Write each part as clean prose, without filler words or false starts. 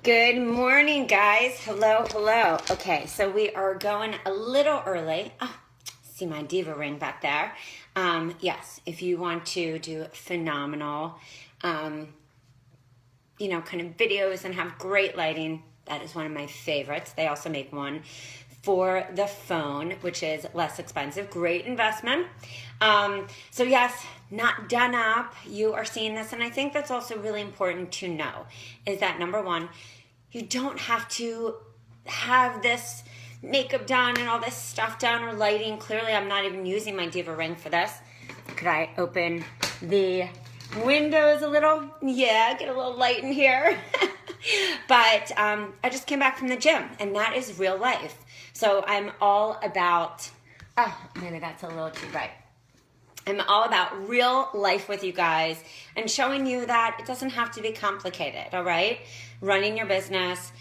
Good morning, guys. Hello, hello. Okay, so we are going a little early. Oh, see my diva ring back there. Yes, if you want to do phenomenal, kind of videos and have great lighting, that is one of my favorites. They also make one for the phone, which is less expensive. Great investment. So yes, not done up. You are seeing this, and I think that's also really important to know, is that number one, you don't have to have this makeup done and all this stuff done or lighting. Clearly, I'm not even using my diva ring for this. Could I open the windows a little? Yeah, get a little light in here. But I just came back from the gym, and that is real life. So I'm all about, maybe that's a little too bright. I'm all about real life with you guys and showing you that it doesn't have to be complicated, all right? Running your business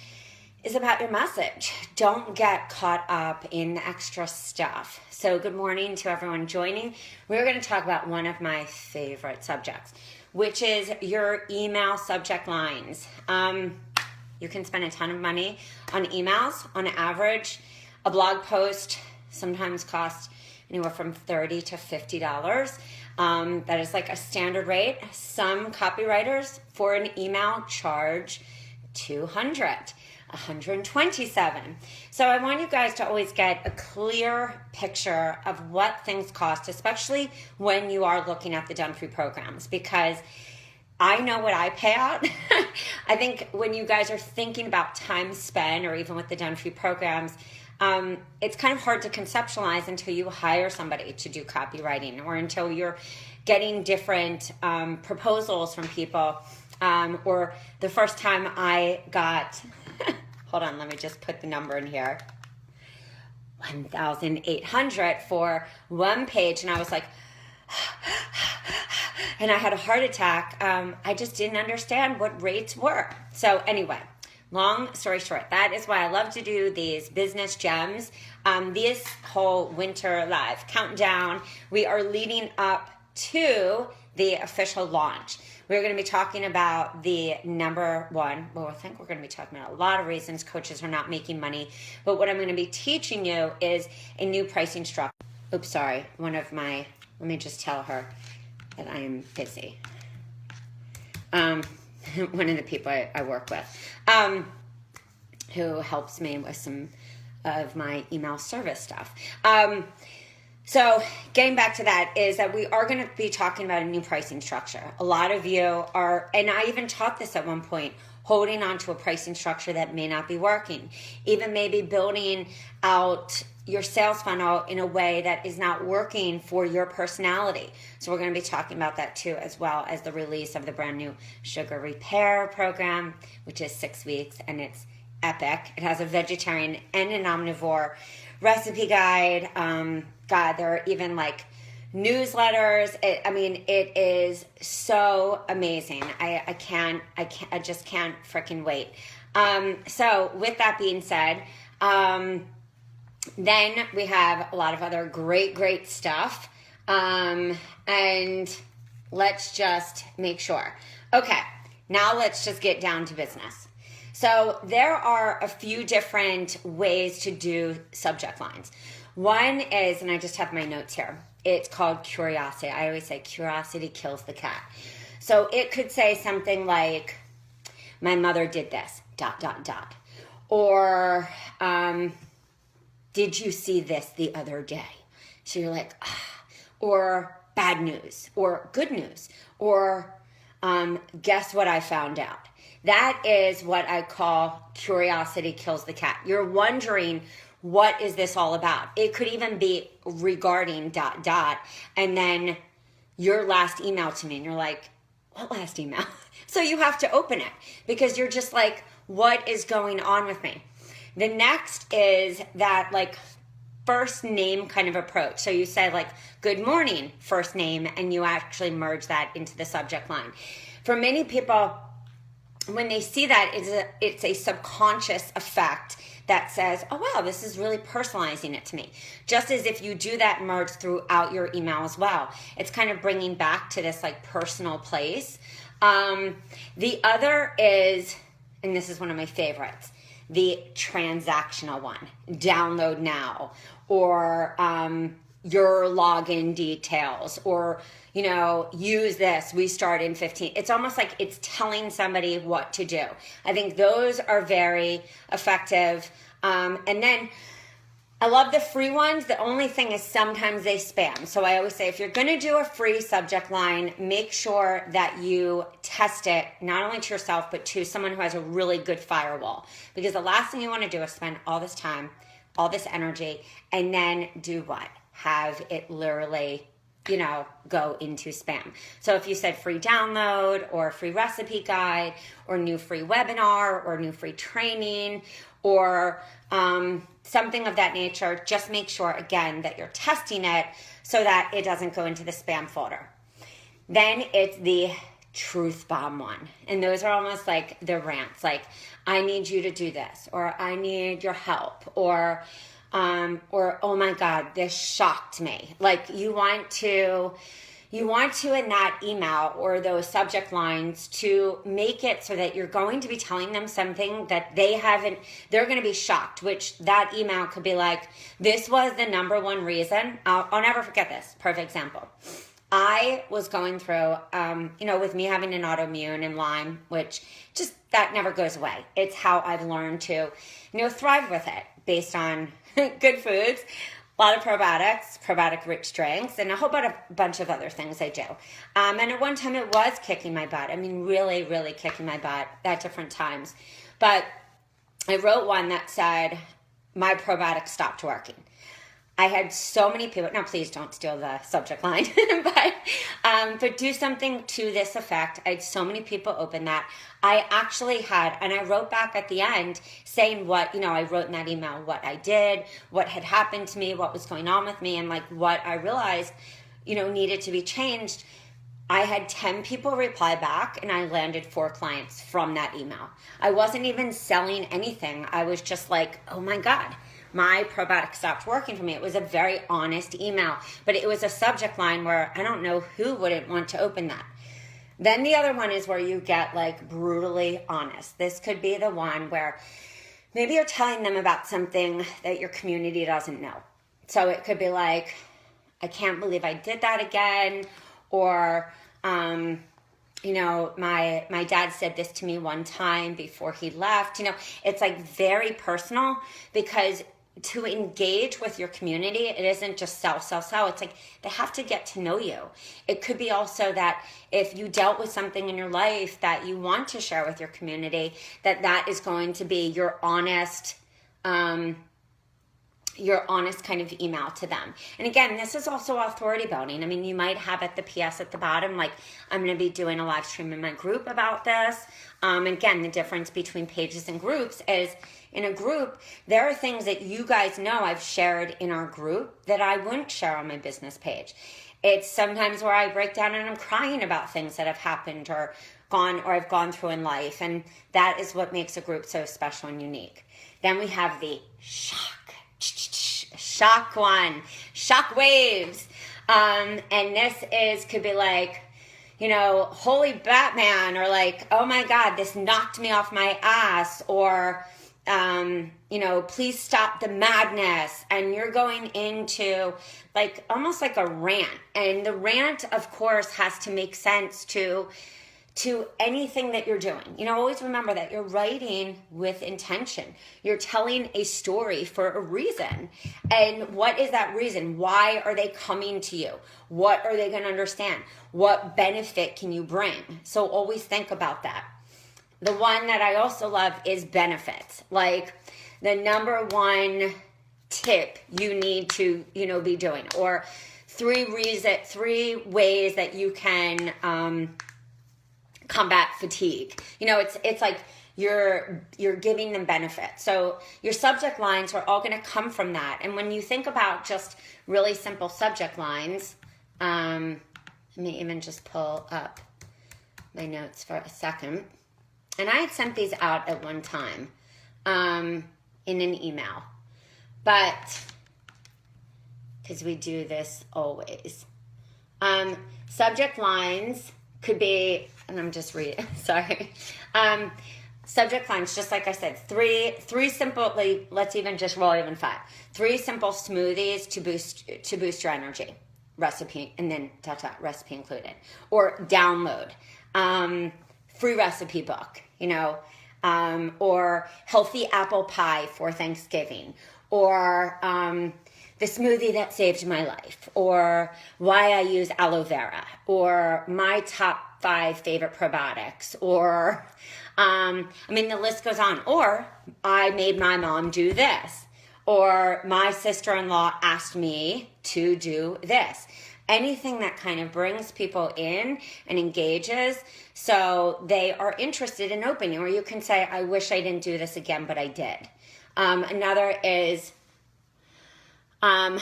is about your message. Don't get caught up in the extra stuff. So good morning to everyone joining. We're going to talk about one of my favorite subjects, which is your email subject lines. You can spend a ton of money on emails. On average, a blog post sometimes costs anywhere from $30 to $50. That is like a standard rate. Some copywriters for an email charge $200, $127. So I want you guys to always get a clear picture of what things cost, especially when you are looking at the done-free programs, because I know what I pay out. I think when you guys are thinking about time spent, or even with the done-free programs, it's kind of hard to conceptualize until you hire somebody to do copywriting, or until you're getting different proposals from people. Or the first time I got, hold on, let me just put the number in here, 1,800 for one page, and I was like, and I had a heart attack. I just didn't understand what rates were. So anyway, long story short, that is why I love to do these business gems. This whole winter live countdown, we are leading up to the official launch. We're going to be talking about the number one. Well, I think we're going to be talking about a lot of reasons coaches are not making money. But what I'm going to be teaching you is a new pricing structure. Oops, sorry. Let me just tell her that I am busy. One of the people I work with, who helps me with some of my email service stuff. So getting back to that is that we are going to be talking about a new pricing structure. A lot of you are, and I even taught this at one point, holding on to a pricing structure that may not be working. Even maybe building out your sales funnel in a way that is not working for your personality. So we're going to be talking about that too, as well as the release of the brand new Sugar Repair program, which is 6 weeks, and it's epic. It has a vegetarian and an omnivore recipe guide. God, there are even like newsletters. It is so amazing. I just can't freaking wait. So with that being said, then we have a lot of other great stuff. And let's just make sure. Okay, now let's just get down to business. So there are a few different ways to do subject lines. One is, and I just have my notes here, it's called curiosity. I always say curiosity kills the cat. So it could say something like, my mother did this, ... Or, did you see this the other day? So you're like, or bad news, or good news, or guess what I found out. That is what I call curiosity kills the cat. You're wondering, what is this all about? It could even be regarding ... And then your last email to me, and you're like, what last email? So you have to open it because you're just like, what is going on with me? The next is that like first name kind of approach. So you say like, good morning, first name, and you actually merge that into the subject line. For many people, when they see that, it's a subconscious effect that says, oh, wow, this is really personalizing it to me. Just as if you do that merge throughout your email as well. It's kind of bringing back to this like personal place. The other is and this is one of my favorites, the transactional one, download now, or your login details, or, you know, use this, we start in 15. It's almost like it's telling somebody what to do. I think those are very effective. And then I love the free ones. The only thing is sometimes they spam. So I always say, if you're going to do a free subject line, make sure that you test it, not only to yourself, but to someone who has a really good firewall. Because the last thing you want to do is spend all this time, all this energy, and then do what? Have it literally, you know, go into spam. So if you said free download or free recipe guide or new free webinar or new free training or something of that nature, just make sure, again, that you're testing it so that it doesn't go into the spam folder. Then it's the truth bomb one. And those are almost like the rants, like, I need you to do this, or I need your help, or oh my God, this shocked me. Like you want to in that email or those subject lines to make it so that you're going to be telling them something that they're going to be shocked, which that email could be like, this was the number one reason. I'll never forget this. Perfect example. I was going through, with me having an autoimmune and Lyme, which just, that never goes away. It's how I've learned to, thrive with it based on good foods, a lot of probiotics, probiotic rich drinks, and a whole bunch of other things I do. And at one time it was kicking my butt. I mean, really, really kicking my butt at different times. But I wrote one that said, my probiotic stopped working. I had so many people, now please don't steal the subject line, but do something to this effect. I had so many people open that. I actually had, and I wrote back at the end saying what, I wrote in that email, what I did, what had happened to me, what was going on with me, and like what I realized, needed to be changed. I had 10 people reply back and I landed 4 clients from that email. I wasn't even selling anything. I was just like, oh my God, my probiotic stopped working for me. It was a very honest email, but it was a subject line where I don't know who wouldn't want to open that. Then the other one is where you get like brutally honest. This could be the one where maybe you're telling them about something that your community doesn't know. So it could be like, I can't believe I did that again. Or, my dad said this to me one time before he left. It's like very personal, because to engage with your community, it isn't just sell. It's like they have to get to know you. It could be also that if you dealt with something in your life that you want to share with your community, that is going to be your honest kind of email to them. And again, this is also authority building. I mean, you might have at the PS at the bottom, like, I'm going to be doing a live stream in my group about this. Again, the difference between pages and groups is, in a group, there are things that you guys know I've shared in our group that I wouldn't share on my business page. It's sometimes where I break down and I'm crying about things that have happened or I've gone through in life. And that is what makes a group so special and unique. Then we have the shock one, shock waves. And this could be like, holy Batman, or like, oh my God, this knocked me off my ass, or, please stop the madness. And you're going into like almost like a rant. And the rant, of course, has to make sense to anything that you're doing. Always remember that you're writing with intention. You're telling a story for a reason. And what is that reason? Why are they coming to you? What are they going to understand? What benefit can you bring? So always think about that. The one that I also love is benefits. Like the number one tip you need to, be doing, or 3 ways that you can, combat fatigue. It's like you're giving them benefits. So your subject lines are all going to come from that. And when you think about just really simple subject lines, let me even just pull up my notes for a second. And I had sent these out at one time in an email, but because we do this always. Subject lines could be, and I'm just reading, sorry. Subject lines, just like I said, three simple, like, let's even just roll even 5. 3 simple smoothies to boost your energy. Recipe, and then recipe included. Or download. Free recipe book, or healthy apple pie for Thanksgiving. Or the smoothie that saved my life, or why I use aloe vera, or my top 5 favorite probiotics, or the list goes on. Or I made my mom do this, or my sister-in-law asked me to do this. Anything that kind of brings people in and engages so they are interested and open. Or you can say, I wish I didn't do this again, but I did. Another is, I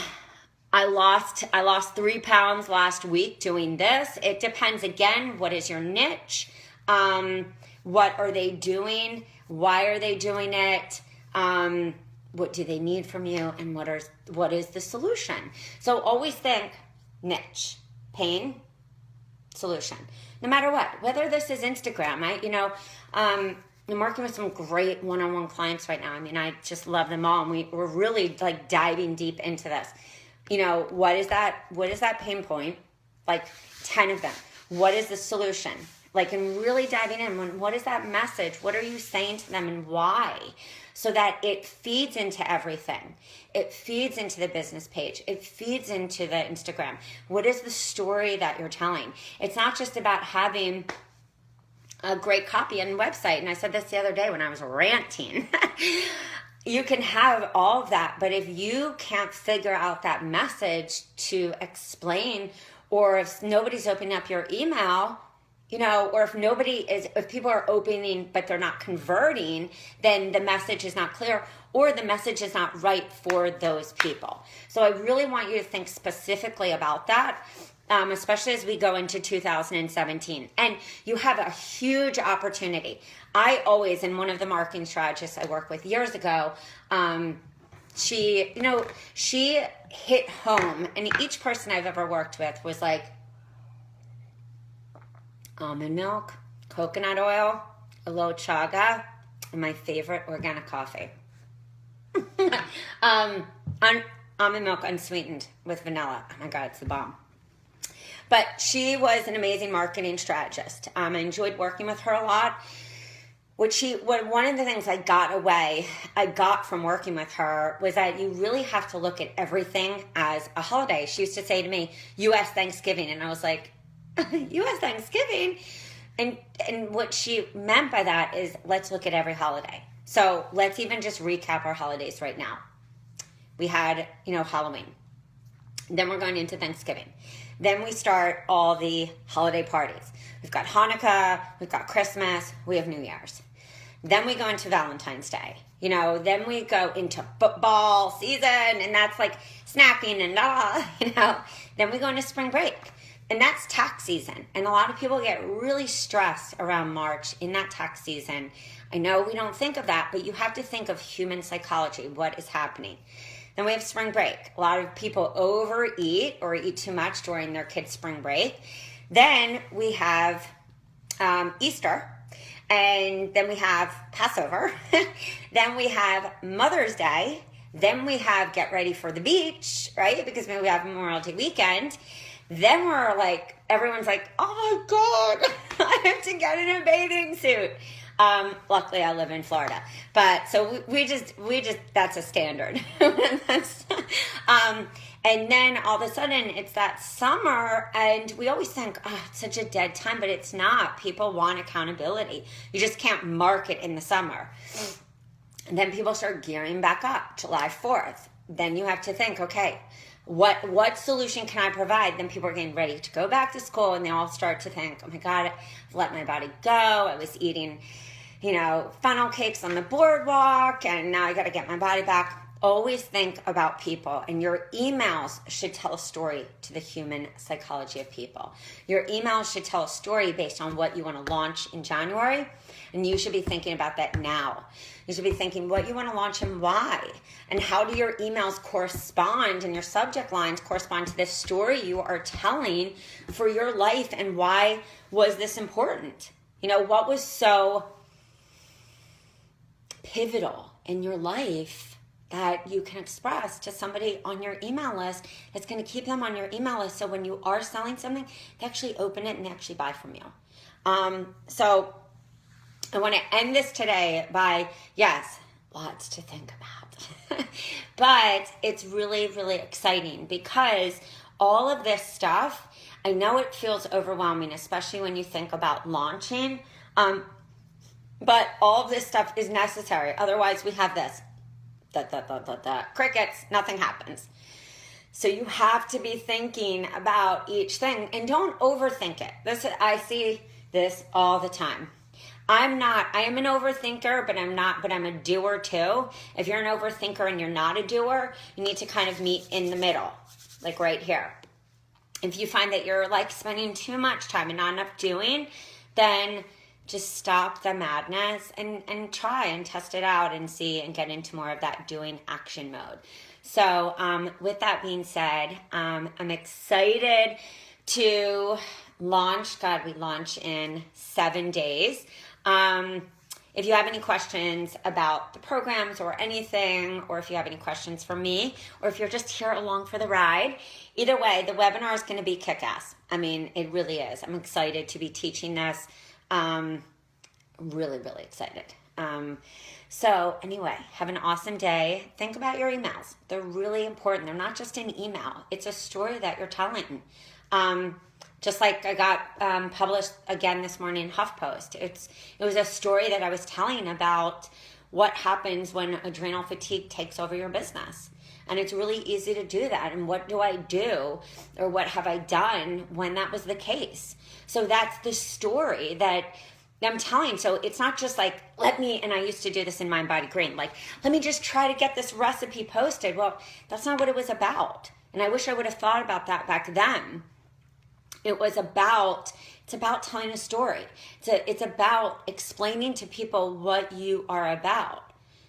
lost 3 pounds last week doing this. It depends, again, what is your niche? What are they doing? Why are they doing it? What do they need from you? And what is the solution? So always think niche, pain, solution. No matter what, whether this is Instagram, I'm working with some great one-on-one clients right now. I just love them all. And we're really like diving deep into this. What is that pain point? Like 10 of them. What is the solution? Like, and really diving in. What is that message? What are you saying to them and why? So that it feeds into everything. It feeds into the business page. It feeds into the Instagram. What is the story that you're telling? It's not just about having a great copy and website. And I said this the other day when I was ranting. You can have all of that, but if you can't figure out that message to explain, or if nobody's opening up your email, or if people are opening but they're not converting, then the message is not clear, or the message is not right for those people. So I really want you to think specifically about that, especially as we go into 2017. And you have a huge opportunity. I always, in one of the marketing strategists I worked with years ago, she hit home, and each person I've ever worked with was like, almond milk, coconut oil, a little chaga, and my favorite organic coffee. Almond milk unsweetened with vanilla. Oh my God, it's the bomb. But she was an amazing marketing strategist. I enjoyed working with her a lot. One of the things I got from working with her was that you really have to look at everything as a holiday. She used to say to me, U.S. Thanksgiving, and I was like, U.S. Thanksgiving? And what she meant by that is, let's look at every holiday. So let's even just recap our holidays right now. We had, Halloween. Then we're going into Thanksgiving. Then we start all the holiday parties. We've got Hanukkah, we've got Christmas, we have New Year's. Then we go into Valentine's Day. Then we go into football season, and that's like snacking and Then we go into spring break. And that's tax season. And a lot of people get really stressed around March in that tax season. I know we don't think of that, but you have to think of human psychology, what is happening. Then we have spring break. A lot of people overeat or eat too much during their kids' spring break. Then we have Easter. And then we have Passover. Then we have Mother's Day. Then we have get ready for the beach, right? Because maybe we have Memorial Day weekend. Then we're like, everyone's like, oh my God, I have to get in a bathing suit. Luckily I live in Florida, but so we just, that's a standard. And then all of a sudden it's that summer, and we always think, oh, it's such a dead time, but it's not. People want accountability. You just can't market in the summer. And then people start gearing back up, July 4th. Then you have to think, okay, what solution can I provide? Then people are getting ready to go back to school, and they all start to think, oh my God, I've let my body go. I was eating, funnel cakes on the boardwalk, and now I got to get my body back. Always think about people, and your emails should tell a story to the human psychology of people. Your emails should tell a story based on what you want to launch in January, and you should be thinking about that now. You should be thinking what you want to launch and why, and how do your emails correspond and your subject lines correspond to the story you are telling for your life, and why was this important? What was so pivotal in your life that you can express to somebody on your email list that's going to keep them on your email list. So when you are selling something, they actually open it and they actually buy from you. So I want to end this today by, yes, lots to think about, but it's really, really exciting because all of this stuff, I know it feels overwhelming, especially when you think about launching, but all of this stuff is necessary. Otherwise we have this, crickets, nothing happens. So you have to be thinking about each thing and don't overthink it. I see this all the time. I am an overthinker, but I'm a doer too. If you're an overthinker and you're not a doer, you need to kind of meet in the middle, like right here. If you find that you're like spending too much time and not enough doing, then just stop the madness and try and test it out and see and get into more of that doing action mode. So with that being said, I'm excited to launch. God, we launch in 7 days. If you have any questions about the programs or anything, or if you have any questions for me, or if you're just here along for the ride, either way, the webinar is going to be kick-ass. I mean, it really is. I'm excited to be teaching this. Really, really excited. So anyway, have an awesome day. Think about your emails. They're really important. They're not just an email. It's a story that you're telling. Just like I got published again this morning in HuffPost. It was a story that I was telling about what happens when adrenal fatigue takes over your business. And it's really easy to do that. And what do I do, or what have I done when that was the case? So that's the story that I'm telling. So it's not just like, and I used to do this in Mind Body Green, like, let me just try to get this recipe posted. Well, that's not what it was about. And I wish I would have thought about that back then. It's about telling a story. It's about explaining to people what you are about.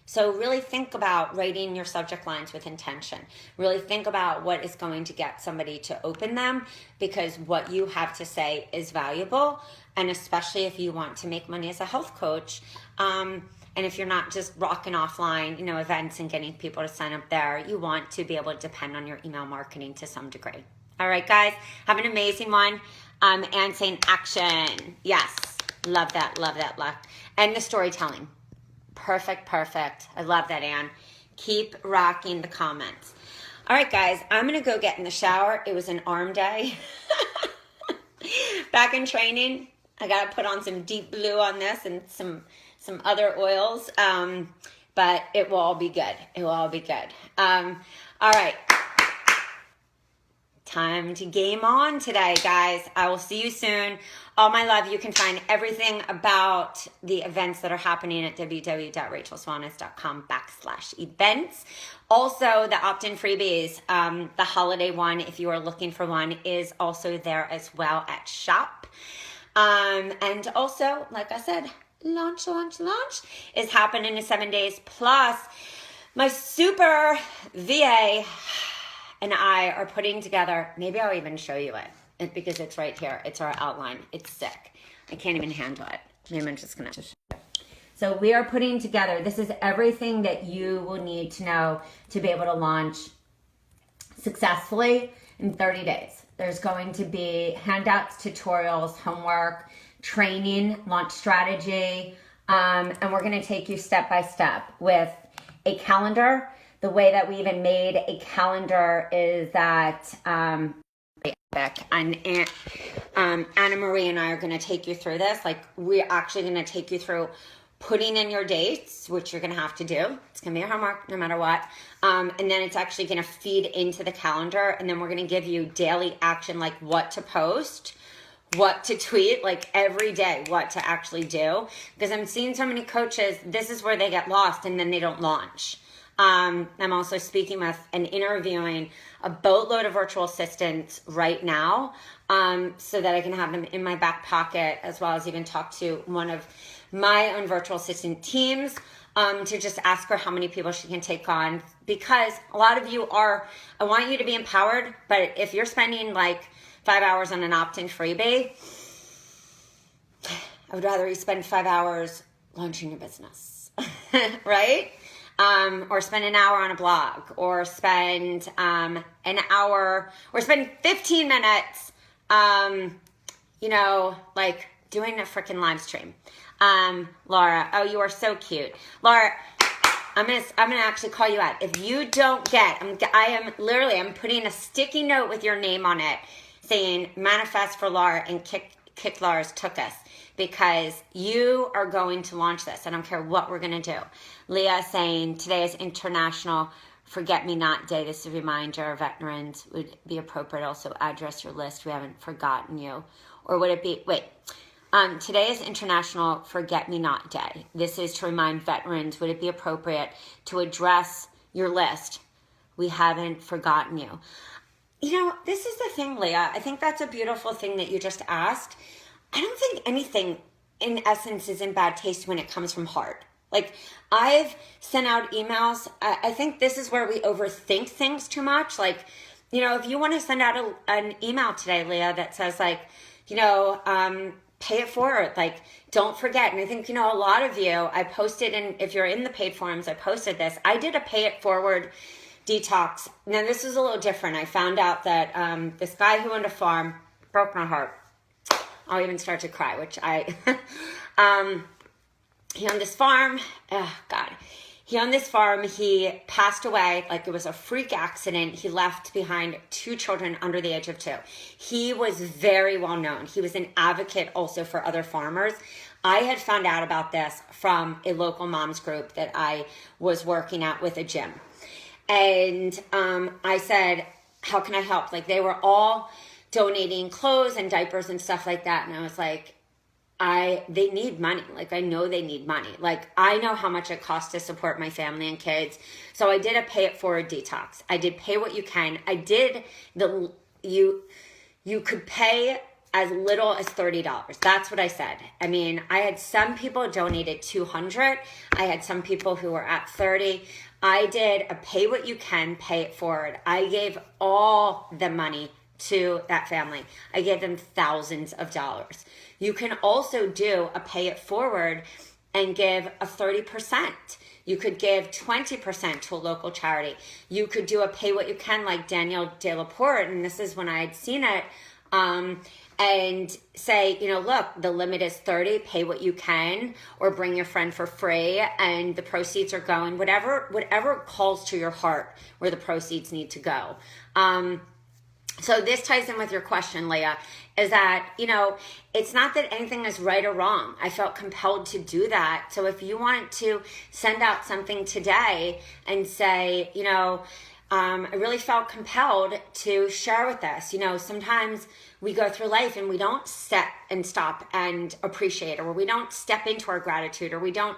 So really think about writing your subject lines with intention. Really think about what is going to get somebody to open them, because what you have to say is valuable. And especially if you want to make money as a health coach, and if you're not just rocking offline, events and getting people to sign up there, you want to be able to depend on your email marketing to some degree. All right, guys, have an amazing one. And saying action. Yes, love that. And the storytelling. Perfect. I love that, Anne. Keep rocking the comments. All right, guys, I'm going to go get in the shower. It was an arm day. Back in training, I got to put on some deep blue on this and some other oils. But it will all be good. All right. Time to game on today, guys. I will see you soon. All my love. You can find everything about the events that are happening at www.rachelswellness.com/events. Also, the opt-in freebies, the holiday one, if you are looking for one, is also there as well at shop. And also, like I said, launch is happening in 7 days. Plus, my super VA and I are putting together, maybe I'll even show you it because it's right here. It's our outline. It's sick. I can't even handle it. Maybe I'm just going to show you. So we are putting together, this is everything that you will need to know to be able to launch successfully in 30 days. There's going to be handouts, tutorials, homework, training, launch strategy, and we're going to take you step by step with a calendar. The way that we even made a calendar is that and Anna Marie and I are going to take you through this. Like, we're actually going to take you through putting in your dates, which you're going to have to do. It's going to be your homework no matter what. And then it's actually going to feed into the calendar. And then we're going to give you daily action, like what to post, what to tweet, like every day, what to actually do. Because I'm seeing so many coaches, this is where they get lost and then they don't launch. I'm also speaking with and interviewing a boatload of virtual assistants right now, so that I can have them in my back pocket, as well as even talk to one of my own virtual assistant teams, to just ask her how many people she can take on. Because a lot of you I want you to be empowered, but if you're spending like 5 hours on an opt-in freebie, I would rather you spend 5 hours launching your business. right? Or spend an hour on a blog, or spend an hour, or spend 15 minutes, like doing a freaking live stream. Laura, oh, you are so cute. Laura, I'm gonna actually call you out. If you don't get, I'm putting a sticky note with your name on it saying manifest for Laura and kick Laura's took us, because you are going to launch this. I don't care what we're gonna do. Leah saying today is International Forget-Me-Not Day. This is a reminder. Veterans would be appropriate. Also address your list. We haven't forgotten you. Or would it be, today is International Forget-Me-Not Day. This is to remind veterans, would it be appropriate to address your list? We haven't forgotten you. This is the thing, Leah. I think that's a beautiful thing that you just asked. I don't think anything in essence is in bad taste when it comes from heart. Like, I've sent out emails. I think this is where we overthink things too much. Like, if you want to send out an email today, Leah, that says like, pay it forward. Like, don't forget. And I think, a lot of you, I posted, and if you're in the paid forums, I posted this. I did a pay it forward detox. Now, this is a little different. I found out that this guy who owned a farm broke my heart. I'll even start to cry, which he owned this farm. Oh, God. He owned this farm. He passed away. Like, it was a freak accident. He left behind 2 children under the age of 2. He was very well known. He was an advocate also for other farmers. I had found out about this from a local moms group that I was working at with a gym. And I said, how can I help? Like, they were all donating clothes and diapers and stuff like that. And I was like, they need money. Like, I know they need money. Like, I know how much it costs to support my family and kids. So I did a pay it forward detox. I did pay what you can. I did you could pay as little as $30. That's what I said. I mean, I had some people donated $200. I had some people who were at $30. I did a pay what you can, pay it forward. I gave all the money to that family. I gave them thousands of dollars. You can also do a pay it forward and give a 30%. You could give 20% to a local charity. You could do a pay what you can like Danielle De La Porte, and this is when I had seen it, and say, look, the limit is 30, pay what you can, or bring your friend for free, and the proceeds are going, whatever calls to your heart where the proceeds need to go. So this ties in with your question, Leah, is that, it's not that anything is right or wrong. I felt compelled to do that. So if you wanted to send out something today and say, I really felt compelled to share with us. Sometimes we go through life and we don't stop and appreciate, or we don't step into our gratitude, or we don't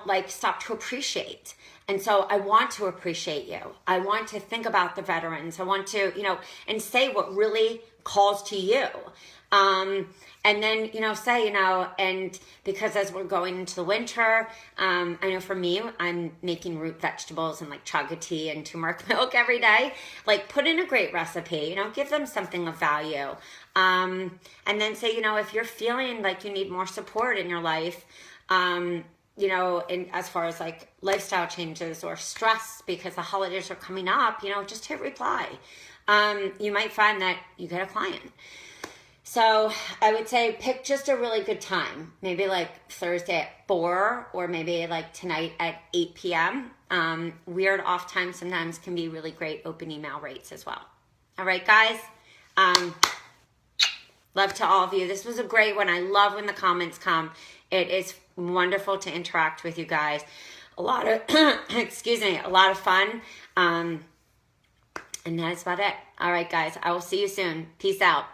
like stop to appreciate. And so I want to appreciate you. I want to think about the veterans. I want to, and say what really calls to you. And then, say, and because as we're going into the winter, I know for me, I'm making root vegetables and like chaga tea and turmeric milk every day. Like, put in a great recipe, give them something of value. And then say, if you're feeling like you need more support in your life, in as far as like lifestyle changes or stress because the holidays are coming up, just hit reply. You might find that you get a client. So I would say pick just a really good time, maybe like Thursday at 4, or maybe like tonight at 8 p.m. Weird off time sometimes can be really great open email rates as well. All right, guys. Love to all of you. This was a great one. I love when the comments come. It is wonderful to interact with you guys. A lot of, a lot of fun. And that is about it. All right, guys. I will see you soon. Peace out.